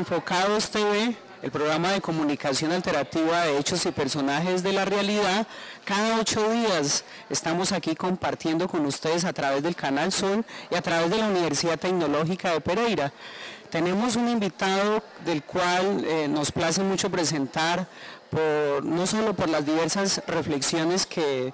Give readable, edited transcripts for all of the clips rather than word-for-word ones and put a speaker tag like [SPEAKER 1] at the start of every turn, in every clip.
[SPEAKER 1] Enfocados TV, el programa de comunicación alternativa de hechos y personajes de la realidad. Cada 8 días estamos aquí compartiendo con ustedes a través del Canal Sol y a través de la Universidad Tecnológica de Pereira. Tenemos un invitado del cual nos place mucho presentar, no solo por las diversas reflexiones que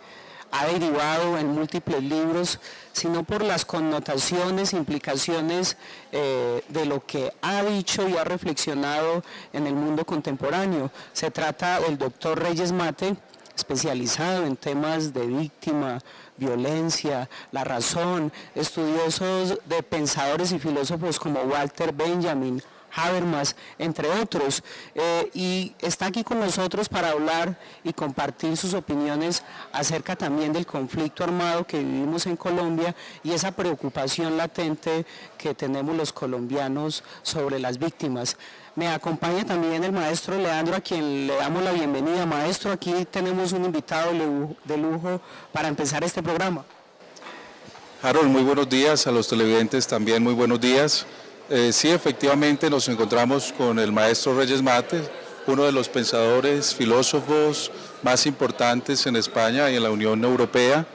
[SPEAKER 1] ha derivado en múltiples libros, sino por las connotaciones, implicaciones de lo que ha dicho y ha reflexionado en el mundo contemporáneo. Se trata del doctor Reyes Mate, especializado en temas de víctima, violencia, la razón, estudiosos de pensadores y filósofos como Walter Benjamin, Habermas, entre otros, y está aquí con nosotros para hablar y compartir sus opiniones acerca también del conflicto armado que vivimos en Colombia y esa preocupación latente que tenemos los colombianos sobre las víctimas. Me acompaña también el maestro Leandro, a quien le damos la bienvenida. Maestro, aquí tenemos un invitado de lujo para empezar este programa.
[SPEAKER 2] Harold, muy buenos días, a los televidentes también muy buenos días. Sí, efectivamente nos encontramos con el maestro Reyes Mate, uno de los pensadores, filósofos más importantes en España y en la Unión Europea.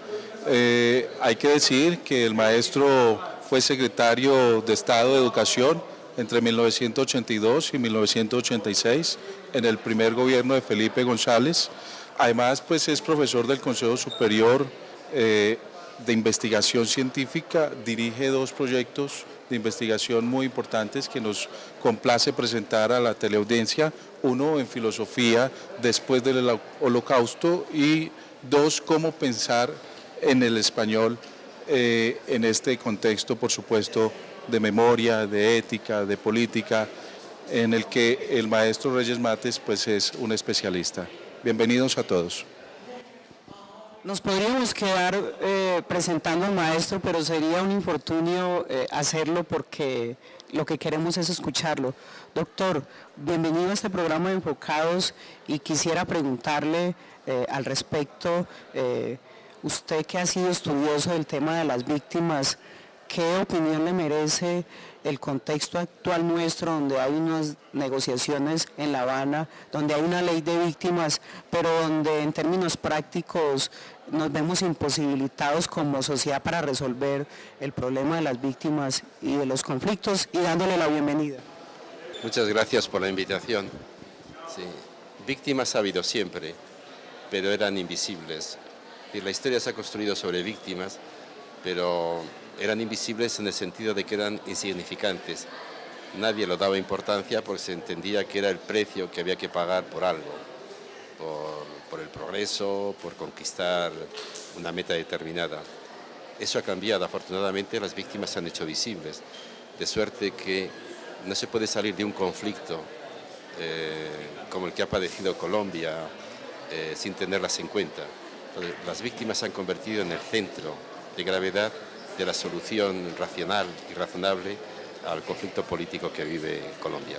[SPEAKER 2] Hay que decir que el maestro fue secretario de Estado de Educación entre 1982 y 1986 en el primer gobierno de Felipe González. Además, pues es profesor del Consejo Superior de Investigación Científica, dirige 2 proyectos de investigación muy importantes que nos complace presentar a la teleaudiencia, uno en filosofía después del Holocausto y 2, cómo pensar en el español en este contexto, por supuesto, de memoria, de ética, de política, en el que el maestro Reyes Mates pues es un especialista. Bienvenidos a todos.
[SPEAKER 1] Nos podríamos quedar presentando al maestro, pero sería un infortunio hacerlo porque lo que queremos es escucharlo. Doctor, bienvenido a este programa de Enfocados y quisiera preguntarle al respecto, usted que ha sido estudioso del tema de las víctimas, ¿qué opinión le merece el contexto actual nuestro, donde hay unas negociaciones en La Habana, donde hay una ley de víctimas, pero donde en términos prácticos nos vemos imposibilitados como sociedad para resolver el problema de las víctimas y de los conflictos, y dándole la bienvenida?
[SPEAKER 3] Muchas gracias por la invitación. Sí. Víctimas ha habido siempre, pero eran invisibles. La historia se ha construido sobre víctimas, pero eran invisibles en el sentido de que eran insignificantes. Nadie lo daba importancia porque se entendía que era el precio que había que pagar por algo, por el progreso, por conquistar una meta determinada. Eso ha cambiado, afortunadamente las víctimas se han hecho visibles, de suerte que no se puede salir de un conflicto como el que ha padecido Colombia sin tenerlas en cuenta. Entonces, las víctimas se han convertido en el centro de gravedad de la solución racional y razonable al conflicto político que vive Colombia.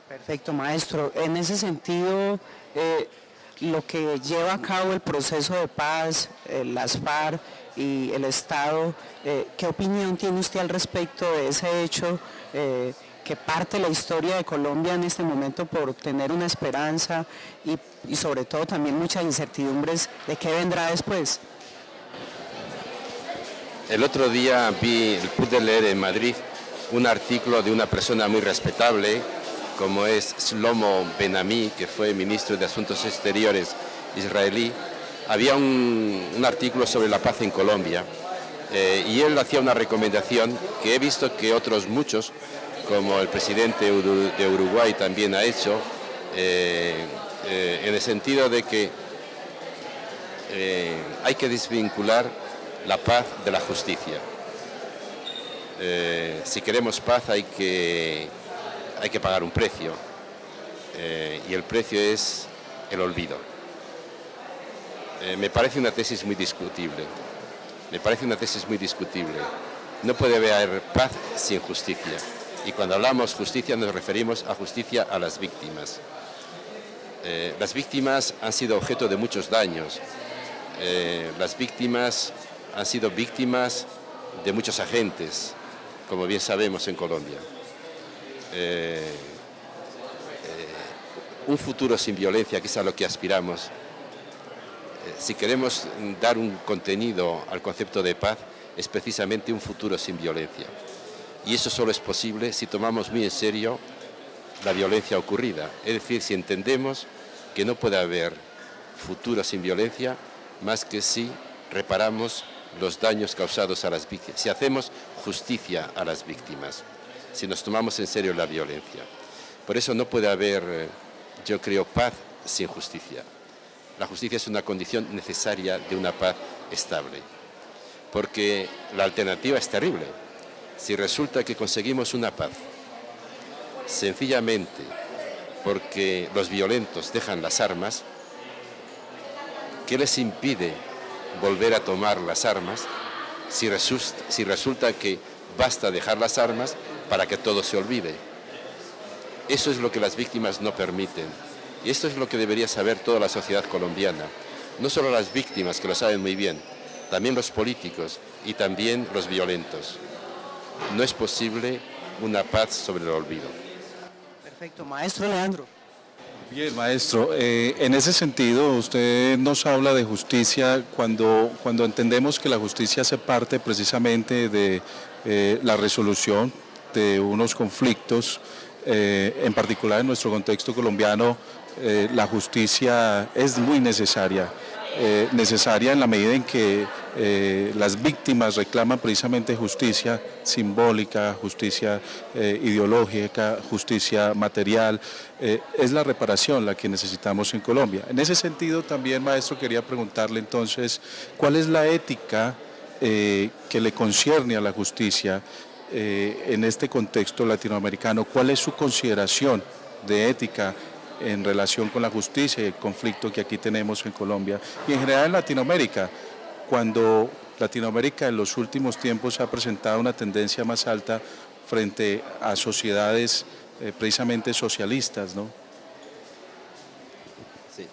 [SPEAKER 1] Perfecto, maestro. En ese sentido, lo que lleva a cabo el proceso de paz, las FARC y el Estado, ¿qué opinión tiene usted al respecto de ese hecho que parte la historia de Colombia en este momento por tener una esperanza y sobre todo también muchas incertidumbres de qué vendrá después?
[SPEAKER 3] El otro día pude leer en Madrid un artículo de una persona muy respetable, como es Shlomo Ben-Ami, que fue ministro de Asuntos Exteriores israelí. Había un artículo sobre la paz en Colombia y él hacía una recomendación que he visto que otros muchos, como el presidente de Uruguay también ha hecho, en el sentido de que hay que desvincular la paz de la justicia. Si queremos paz hay que pagar un precio y el precio es el olvido. Me parece una tesis muy discutible. No puede haber paz sin justicia. Y cuando hablamos justicia nos referimos a justicia a las víctimas. Las víctimas han sido objeto de muchos daños. Las víctimas han sido víctimas de muchos agentes, como bien sabemos en Colombia. eh, un futuro sin violencia, que es a lo que aspiramos, si queremos dar un contenido al concepto de paz, es precisamente un futuro sin violencia. Y eso solo es posible si tomamos muy en serio la violencia ocurrida. Es decir, si entendemos que no puede haber futuro sin violencia más que si reparamos los daños causados a las víctimas, si hacemos justicia a las víctimas, si nos tomamos en serio la violencia. Por eso no puede haber, yo creo, paz sin justicia. La justicia es una condición necesaria de una paz estable, porque la alternativa es terrible. Si resulta que conseguimos una paz sencillamente porque los violentos dejan las armas, ¿qué les impide volver a tomar las armas si resulta que basta dejar las armas para que todo se olvide? Eso es lo que las víctimas no permiten. Y esto es lo que debería saber toda la sociedad colombiana. No solo las víctimas, que lo saben muy bien, también los políticos y también los violentos. No es posible una paz sobre el olvido.
[SPEAKER 1] Perfecto, maestro Leandro.
[SPEAKER 2] Bien, maestro, en ese sentido usted nos habla de justicia cuando entendemos que la justicia hace parte precisamente de la resolución de unos conflictos, en particular en nuestro contexto colombiano. La justicia es muy necesaria, necesaria en la medida en que las víctimas reclaman precisamente justicia simbólica, justicia ideológica, justicia material. Es la reparación la que necesitamos en Colombia. En ese sentido también, maestro, quería preguntarle entonces, ¿cuál es la ética que le concierne a la justicia en este contexto latinoamericano? ¿Cuál es su consideración de ética en relación con la justicia y el conflicto que aquí tenemos en Colombia y en general en Latinoamérica, cuando Latinoamérica en los últimos tiempos ha presentado una tendencia más alta frente a sociedades precisamente socialistas, ¿no?
[SPEAKER 3] Sí.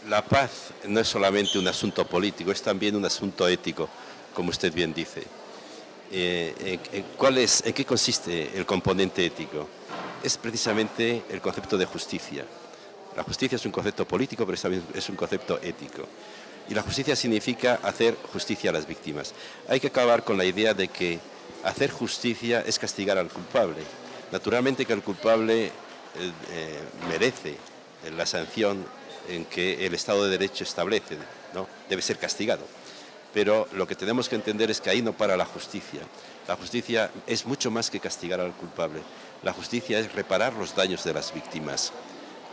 [SPEAKER 3] La paz no es solamente un asunto político, es también un asunto ético, como usted bien dice. ¿En qué consiste el componente ético? Es precisamente el concepto de justicia. La justicia es un concepto político, pero también es un concepto ético. Y la justicia significa hacer justicia a las víctimas. Hay que acabar con la idea de que hacer justicia es castigar al culpable. Naturalmente que el culpable merece la sanción en que el Estado de Derecho establece, ¿no? Debe ser castigado. Pero lo que tenemos que entender es que ahí no para la justicia. La justicia es mucho más que castigar al culpable. La justicia es reparar los daños de las víctimas.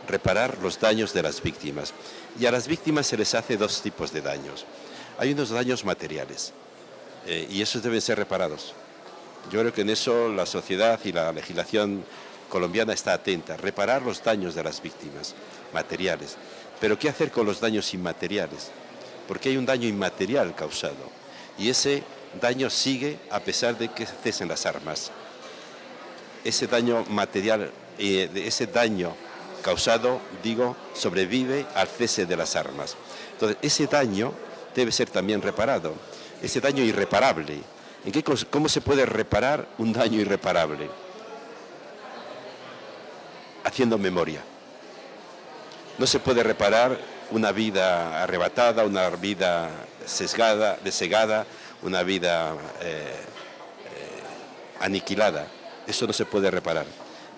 [SPEAKER 3] Reparar los daños de las víctimas. Y a las víctimas se les hace dos tipos de daños. Hay unos daños materiales y esos deben ser reparados. Yo creo que en eso la sociedad y la legislación colombiana está atenta. Reparar los daños de las víctimas materiales. Pero ¿qué hacer con los daños inmateriales? Porque hay un daño inmaterial causado y ese daño sigue a pesar de que cesen las armas. Ese daño material, ese daño causado, digo, sobrevive al cese de las armas. Entonces, ese daño debe ser también reparado, ese daño irreparable. ¿Cómo se puede reparar un daño irreparable? Haciendo memoria. No se puede reparar una vida arrebatada, una vida desegada, una vida aniquilada. Eso no se puede reparar,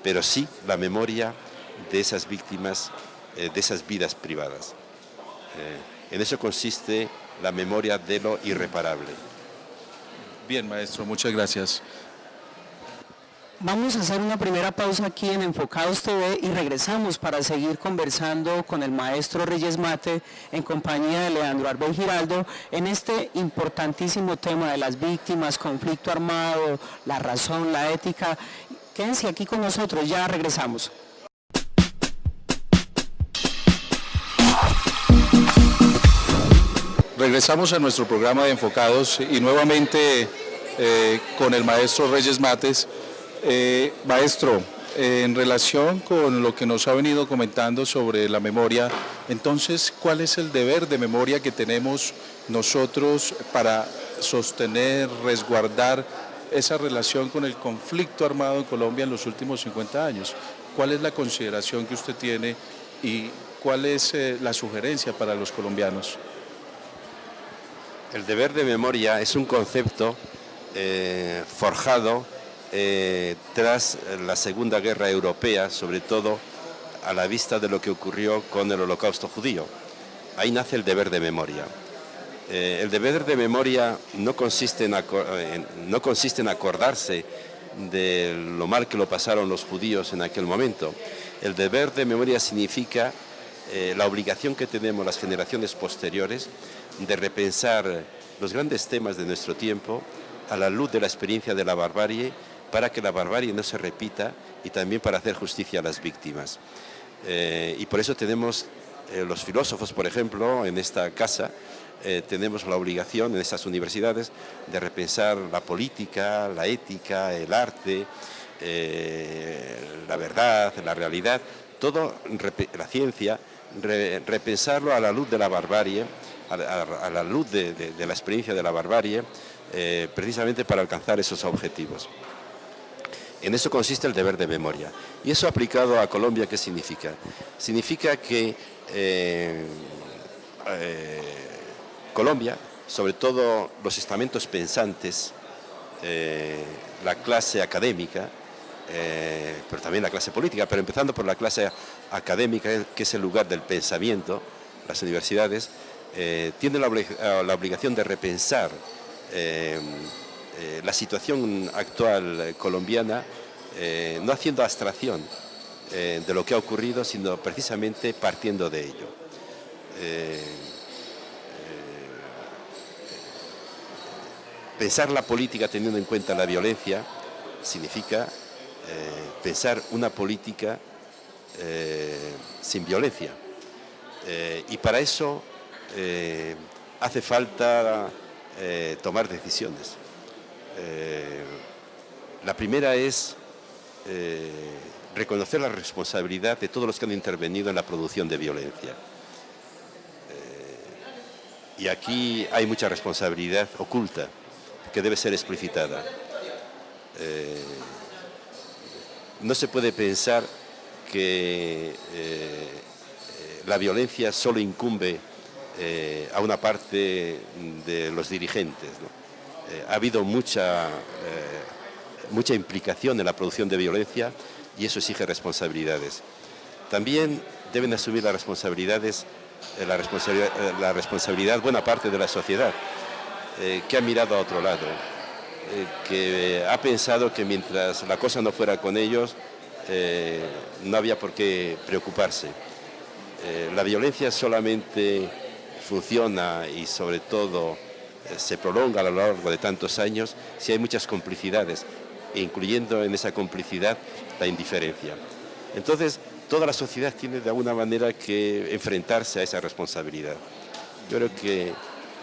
[SPEAKER 3] pero sí la memoria de esas víctimas, de esas vidas privadas. En eso consiste la memoria de lo irreparable.
[SPEAKER 2] Bien, maestro, muchas gracias.
[SPEAKER 1] Vamos a hacer una primera pausa aquí en Enfocados TV y regresamos para seguir conversando con el maestro Reyes Mate en compañía de Leandro Arbey Giraldo en este importantísimo tema de las víctimas, conflicto armado, la razón, la ética. Quédense aquí con nosotros, ya regresamos.
[SPEAKER 2] Regresamos a nuestro programa de Enfocados y nuevamente con el maestro Reyes Mates. Maestro, en relación con lo que nos ha venido comentando sobre la memoria, entonces, ¿cuál es el deber de memoria que tenemos nosotros para sostener, resguardar esa relación con el conflicto armado en Colombia en los últimos 50 años. ¿Cuál es la consideración que usted tiene y cuál es la sugerencia para los colombianos?
[SPEAKER 3] El deber de memoria es un concepto forjado tras la Segunda Guerra Europea, sobre todo a la vista de lo que ocurrió con el Holocausto judío. Ahí nace el deber de memoria. El deber de memoria no consiste en acordarse de lo mal que lo pasaron los judíos en aquel momento. El deber de memoria significa la obligación que tenemos las generaciones posteriores de repensar los grandes temas de nuestro tiempo a la luz de la experiencia de la barbarie, para que la barbarie no se repita y también para hacer justicia a las víctimas. Y por eso tenemos los filósofos, por ejemplo, en esta casa, tenemos la obligación en estas universidades de repensar la política, la ética, el arte, la verdad, la realidad, todo, la ciencia, repensarlo a la luz de la barbarie, a la luz de la experiencia de la barbarie, precisamente para alcanzar esos objetivos. En eso consiste el deber de memoria. Y eso aplicado a Colombia, ¿qué significa? Significa que Colombia, sobre todo los estamentos pensantes, la clase académica, pero también la clase política, pero empezando por la clase académica, que es el lugar del pensamiento, las universidades, tienen la obligación de repensar la situación actual colombiana, no haciendo abstracción de lo que ha ocurrido, sino precisamente partiendo de ello. Pensar la política teniendo en cuenta la violencia significa pensar una política sin violencia. Y para eso hace falta tomar decisiones. La primera es reconocer la responsabilidad de todos los que han intervenido en la producción de violencia. Y aquí hay mucha responsabilidad oculta que debe ser explicitada. No se puede pensar que la violencia solo incumbe a una parte de los dirigentes, ¿no? Ha habido mucha implicación en la producción de violencia y eso exige responsabilidades. También deben asumir las responsabilidades, la responsabilidad buena parte de la sociedad, que ha mirado a otro lado, que ha pensado que mientras la cosa no fuera con ellos, no había por qué preocuparse. La violencia solamente funciona y sobre todo se prolonga a lo largo de tantos años si hay muchas complicidades, incluyendo en esa complicidad la indiferencia. Entonces, toda la sociedad tiene de alguna manera que enfrentarse a esa responsabilidad. Yo creo que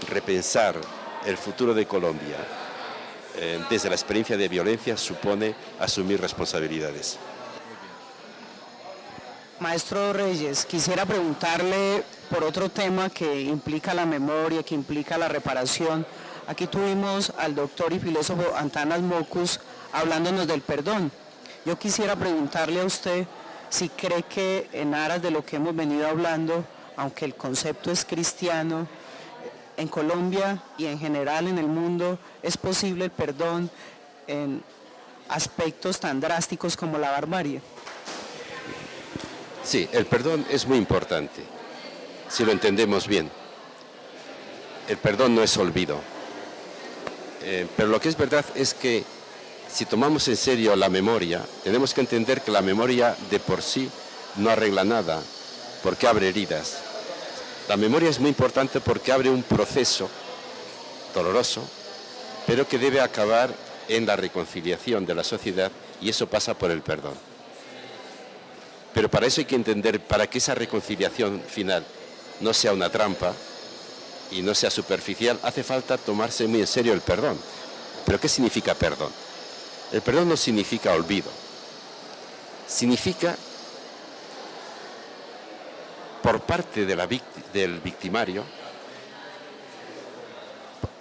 [SPEAKER 3] repensar el futuro de Colombia desde la experiencia de violencia supone asumir responsabilidades.
[SPEAKER 1] Maestro Reyes, quisiera preguntarle por otro tema que implica la memoria, que implica la reparación. Aquí tuvimos al doctor y filósofo Antanas Mockus hablándonos del perdón. Yo quisiera preguntarle a usted si cree que en aras de lo que hemos venido hablando, aunque el concepto es cristiano, en Colombia y en general en el mundo es posible el perdón en aspectos tan drásticos como la barbarie.
[SPEAKER 3] Sí, el perdón es muy importante, si lo entendemos bien. El perdón no es olvido. Pero lo que es verdad es que si tomamos en serio la memoria, tenemos que entender que la memoria de por sí no arregla nada, porque abre heridas. La memoria es muy importante porque abre un proceso doloroso, pero que debe acabar en la reconciliación de la sociedad, y eso pasa por el perdón. Pero para eso hay que entender, para que esa reconciliación final no sea una trampa y no sea superficial, hace falta tomarse muy en serio el perdón. ¿Pero qué significa perdón? El perdón no significa olvido. Significa, por parte de del victimario,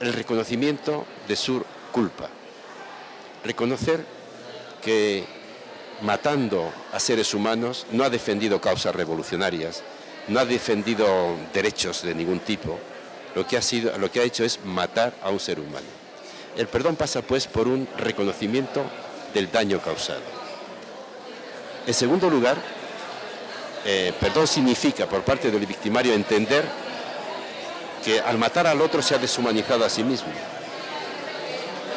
[SPEAKER 3] el reconocimiento de su culpa. reconocer que matando a seres humanos no ha defendido causas revolucionarias, no ha defendido derechos de ningún tipo, lo que ha hecho es matar a un ser humano. El perdón pasa pues por un reconocimiento del daño causado. En segundo lugar, perdón significa por parte del victimario entender que al matar al otro se ha deshumanizado a sí mismo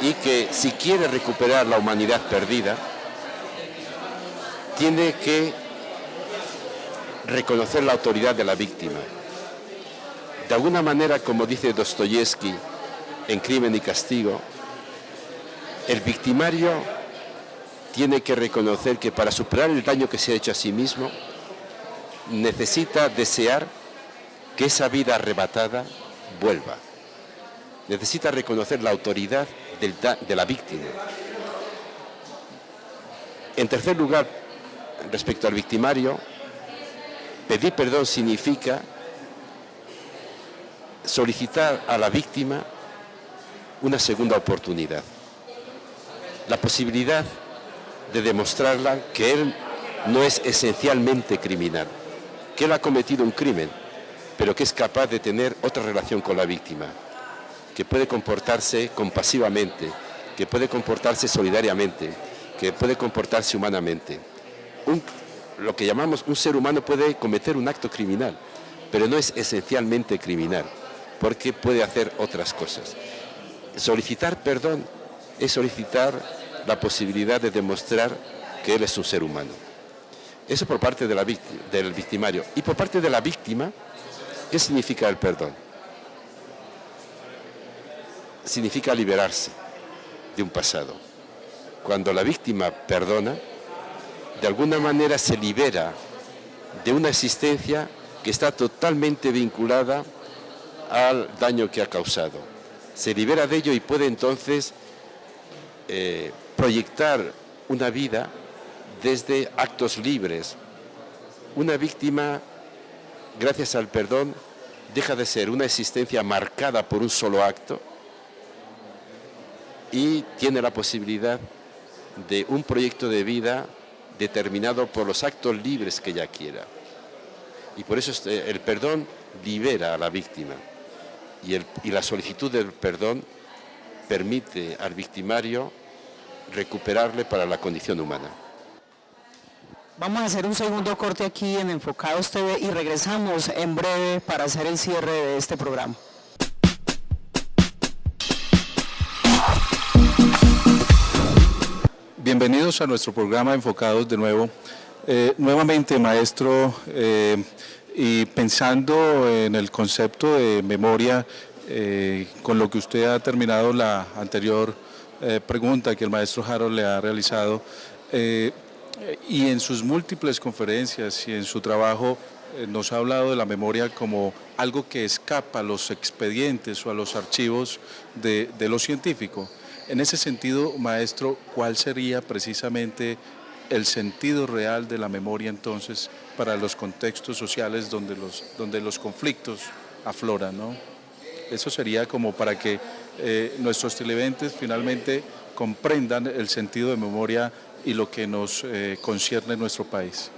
[SPEAKER 3] y que si quiere recuperar la humanidad perdida, tiene que reconocer la autoridad de la víctima. De alguna manera, como dice Dostoyevsky en Crimen y Castigo, el victimario tiene que reconocer que para superar el daño que se ha hecho a sí mismo, necesita desear que esa vida arrebatada vuelva. Necesita reconocer la autoridad de la víctima. En tercer lugar, respecto al victimario, pedir perdón significa solicitar a la víctima una segunda oportunidad, la posibilidad de demostrarla que él no es esencialmente criminal, que él ha cometido un crimen, pero que es capaz de tener otra relación con la víctima, que puede comportarse compasivamente, que puede comportarse solidariamente, que puede comportarse humanamente. Lo que llamamos un ser humano puede cometer un acto criminal, pero no es esencialmente criminal, porque puede hacer otras cosas. Solicitar perdón es solicitar la posibilidad de demostrar que él es un ser humano. Eso por parte de del victimario. Y por parte de la víctima, ¿qué significa el perdón? Significa liberarse de un pasado. Cuando la víctima perdona, de alguna manera se libera de una existencia que está totalmente vinculada al daño que ha causado. Se libera de ello y puede entonces proyectar una vida desde actos libres. Una víctima, gracias al perdón, deja de ser una existencia marcada por un solo acto y tiene la posibilidad de un proyecto de vida determinado por los actos libres que ella quiera. Y por eso el perdón libera a la víctima y la solicitud del perdón permite al victimario recuperarle para la condición humana.
[SPEAKER 1] Vamos a hacer un segundo corte aquí en Enfocados TV y regresamos en breve para hacer el cierre de este programa.
[SPEAKER 2] Bienvenidos a nuestro programa Enfocados de nuevo. Nuevamente, maestro, y pensando en el concepto de memoria, con lo que usted ha terminado la anterior pregunta que el maestro Harold le ha realizado, y en sus múltiples conferencias y en su trabajo nos ha hablado de la memoria como algo que escapa a los expedientes o a los archivos de lo científico. En ese sentido, maestro, ¿cuál sería precisamente el sentido real de la memoria entonces para los contextos sociales donde los conflictos afloran, ¿no? Eso sería como para que nuestros televidentes finalmente comprendan el sentido de memoria y lo que nos concierne en nuestro país.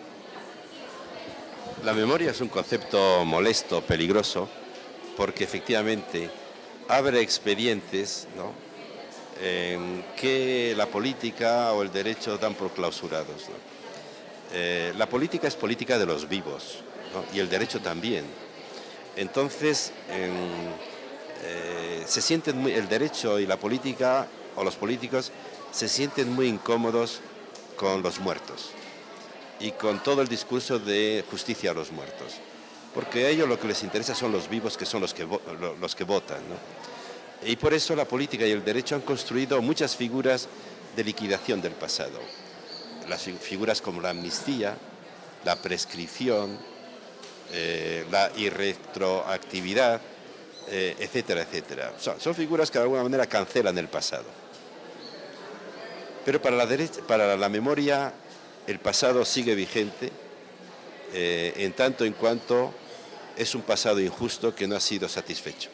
[SPEAKER 3] La memoria es un concepto molesto, peligroso, porque efectivamente abre expedientes, ¿no?, que la política o el derecho dan por clausurados, ¿no? La política es política de los vivos, ¿no?, y el derecho también. Entonces, el derecho y la política, o los políticos, se sienten muy incómodos con los muertos y con todo el discurso de justicia a los muertos, porque a ellos lo que les interesa son los vivos, que son los que votan, ¿no? Y por eso la política y el derecho han construido muchas figuras de liquidación del pasado. Las figuras como la amnistía, la prescripción, la irretroactividad, etcétera, etcétera. Son figuras que de alguna manera cancelan el pasado. Pero para la memoria el pasado sigue vigente, en tanto en cuanto es un pasado injusto que no ha sido satisfecho.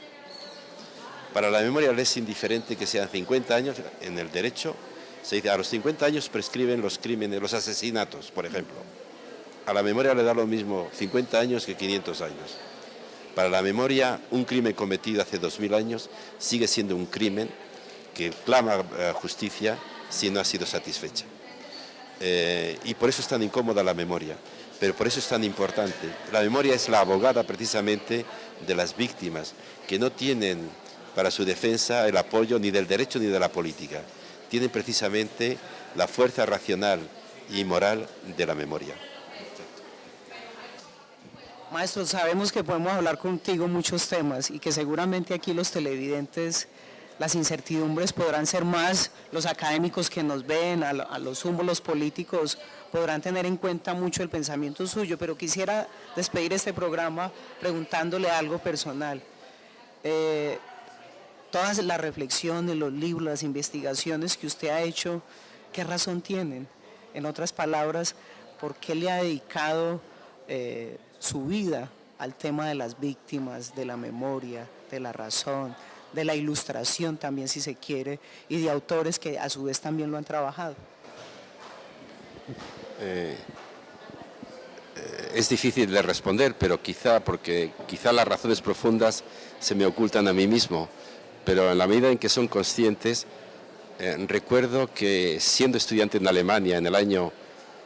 [SPEAKER 3] Para la memoria le es indiferente que sean 50 años en el derecho Se dice, a los 50 años prescriben los crímenes, los asesinatos, por ejemplo. A la memoria le da lo mismo 50 años que 500 años. Para la memoria, un crimen cometido hace 2000 años sigue siendo un crimen que clama justicia si no ha sido satisfecha. Y por eso es tan incómoda la memoria, pero por eso es tan importante. La memoria es la abogada precisamente de las víctimas, que no tienen para su defensa el apoyo ni del derecho ni de la política. Tienen precisamente la fuerza racional y moral de la memoria.
[SPEAKER 1] Maestro, sabemos que podemos hablar contigo muchos temas y que seguramente aquí los televidentes, las incertidumbres podrán ser más, los académicos que nos ven, a los sumos, los políticos, podrán tener en cuenta mucho el pensamiento suyo, pero quisiera despedir este programa preguntándole algo personal. Todas las reflexiones, los libros, las investigaciones que usted ha hecho, ¿qué razón tienen? En otras palabras, ¿por qué le ha dedicado su vida al tema de las víctimas, de la memoria, de la razón, de la ilustración también si se quiere, y de autores que a su vez también lo han trabajado?
[SPEAKER 3] Es difícil de responder, pero quizá las razones profundas se me ocultan a mí mismo, pero en la medida en que son conscientes, recuerdo que siendo estudiante en Alemania en el año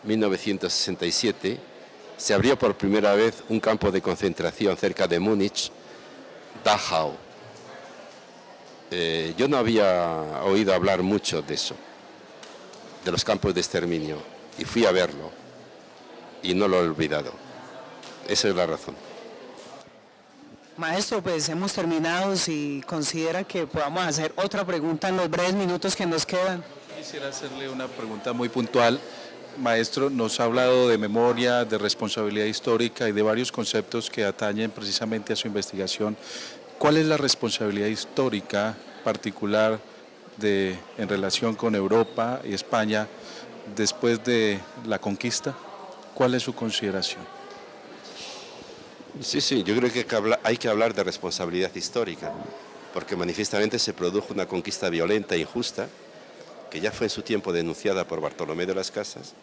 [SPEAKER 3] 1967, se abrió por primera vez un campo de concentración cerca de Múnich, Dachau. Yo no había oído hablar mucho de eso, de los campos de exterminio, y fui a verlo, y no lo he olvidado. Esa es la razón.
[SPEAKER 1] Maestro, pues hemos terminado. Si considera que podamos hacer otra pregunta en los breves minutos que nos quedan.
[SPEAKER 2] Quisiera hacerle una pregunta muy puntual. Maestro, nos ha hablado de memoria, de responsabilidad histórica y de varios conceptos que atañen precisamente a su investigación. ¿Cuál es la responsabilidad histórica particular en relación con Europa y España después de la conquista? ¿Cuál es su consideración?
[SPEAKER 3] Sí, yo creo que hay que hablar de responsabilidad histórica, porque manifiestamente se produjo una conquista violenta e injusta, que ya fue en su tiempo denunciada por Bartolomé de las Casas,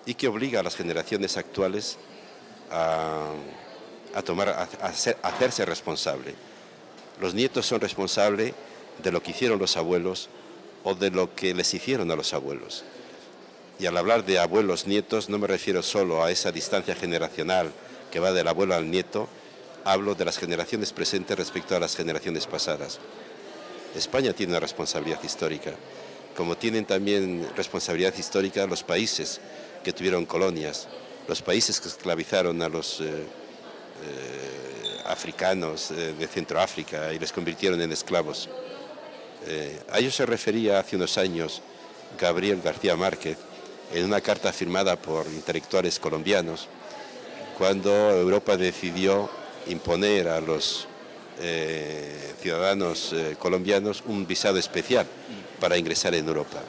[SPEAKER 3] y que obliga a las generaciones actuales a hacerse responsable. Los nietos son responsables de lo que hicieron los abuelos o de lo que les hicieron a los abuelos. Y al hablar de abuelos, nietos, no me refiero solo a esa distancia generacional que va del abuelo al nieto, hablo de las generaciones presentes respecto a las generaciones pasadas. España tiene una responsabilidad histórica, como tienen también responsabilidad histórica los países que tuvieron colonias, los países que esclavizaron a los africanos de Centroáfrica y les convirtieron en esclavos. A ello se refería hace unos años Gabriel García Márquez en una carta firmada por intelectuales colombianos, cuando Europa decidió imponer a los ciudadanos colombianos un visado especial para ingresar en Europa.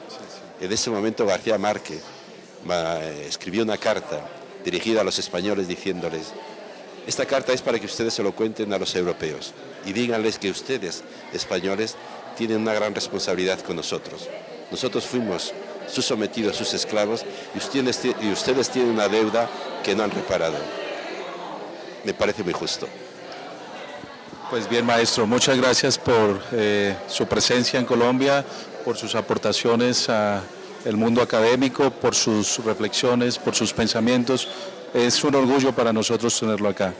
[SPEAKER 3] En ese momento García Márquez escribió una carta dirigida a los españoles diciéndoles: esta carta es para que ustedes se lo cuenten a los europeos y díganles que ustedes, españoles, tienen una gran responsabilidad con nosotros. Nosotros fuimos sus sometidos, sus esclavos, y ustedes tienen una deuda que no han reparado. Me parece muy justo.
[SPEAKER 2] Pues bien, maestro, muchas gracias por su presencia en Colombia, por sus aportaciones al mundo académico, por sus reflexiones, por sus pensamientos. Es un orgullo para nosotros tenerlo acá.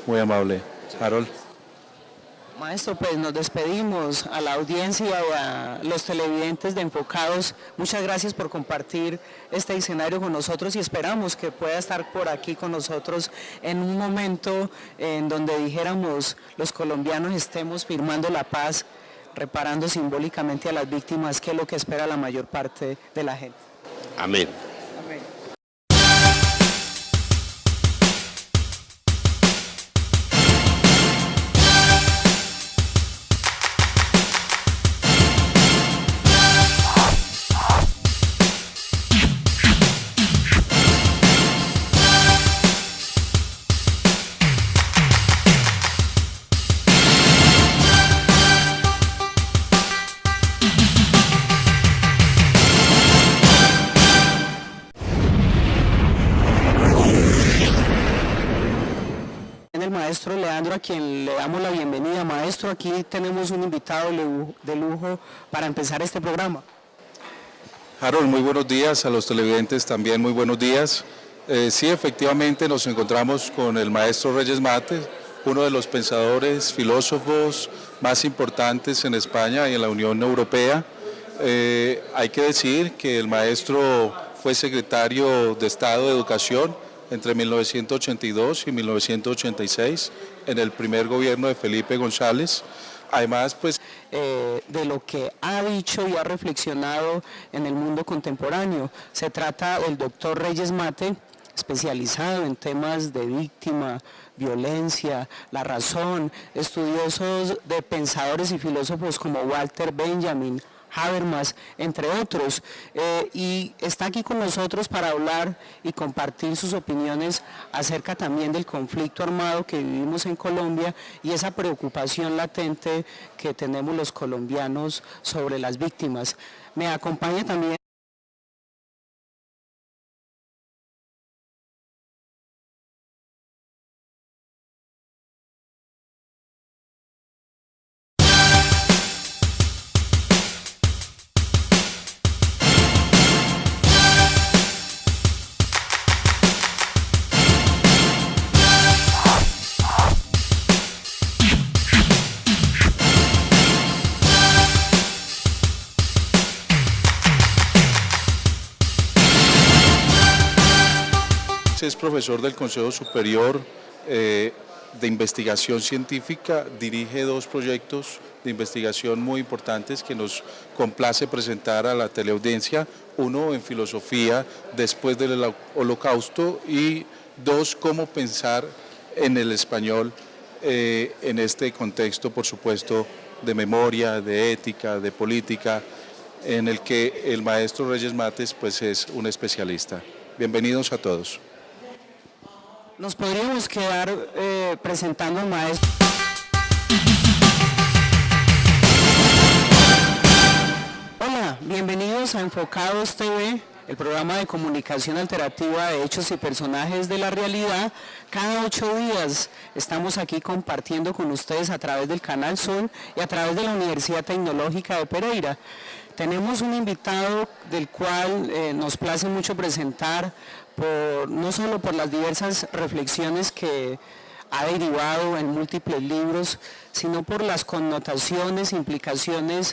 [SPEAKER 2] Muy amable. Harold.
[SPEAKER 1] Maestro, pues nos despedimos a la audiencia y a los televidentes de Enfocados. Muchas gracias por compartir este escenario con nosotros y esperamos que pueda estar por aquí con nosotros en un momento en donde dijéramos los colombianos estemos firmando la paz, reparando simbólicamente a las víctimas, que es lo que espera la mayor parte de la gente.
[SPEAKER 3] Amén.
[SPEAKER 1] Alejandro, a quien le damos la bienvenida. Maestro, aquí tenemos un invitado de lujo para empezar este programa.
[SPEAKER 2] Harold, muy buenos días, a los televidentes también muy buenos días. Sí, efectivamente nos encontramos con el maestro Reyes Mates, uno de los pensadores, filósofos más importantes en España y en la Unión Europea. Hay que decir que el maestro fue secretario de Estado de Educación entre 1982 y 1986 en el primer gobierno de Felipe González. Además, pues
[SPEAKER 1] de lo que ha dicho y ha reflexionado en el mundo contemporáneo. Se trata del doctor Reyes Mate, especializado en temas de víctima, violencia, la razón, estudiosos de pensadores y filósofos como Walter Benjamin, Habermas, entre otros, y está aquí con nosotros para hablar y compartir sus opiniones acerca también del conflicto armado que vivimos en Colombia y esa preocupación latente que tenemos los colombianos sobre las víctimas. Me acompaña también
[SPEAKER 2] es profesor del Consejo Superior de Investigación Científica, dirige dos proyectos de investigación muy importantes que nos complace presentar a la teleaudiencia, uno en filosofía después del Holocausto y dos, cómo pensar en el español en este contexto, por supuesto, de memoria, de ética, de política, en el que el maestro Reyes Mates pues, es un especialista. Bienvenidos a todos.
[SPEAKER 1] nos podríamos quedar presentando al maestro. Hola, bienvenidos a Enfocados TV, el programa de comunicación alternativa de hechos y personajes de la realidad. Cada 8 días estamos aquí compartiendo con ustedes a través del Canal Sol y a través de la Universidad Tecnológica de Pereira. Tenemos un invitado del cual nos place mucho presentar, no solo por las diversas reflexiones que ha derivado en múltiples libros, sino por las connotaciones, implicaciones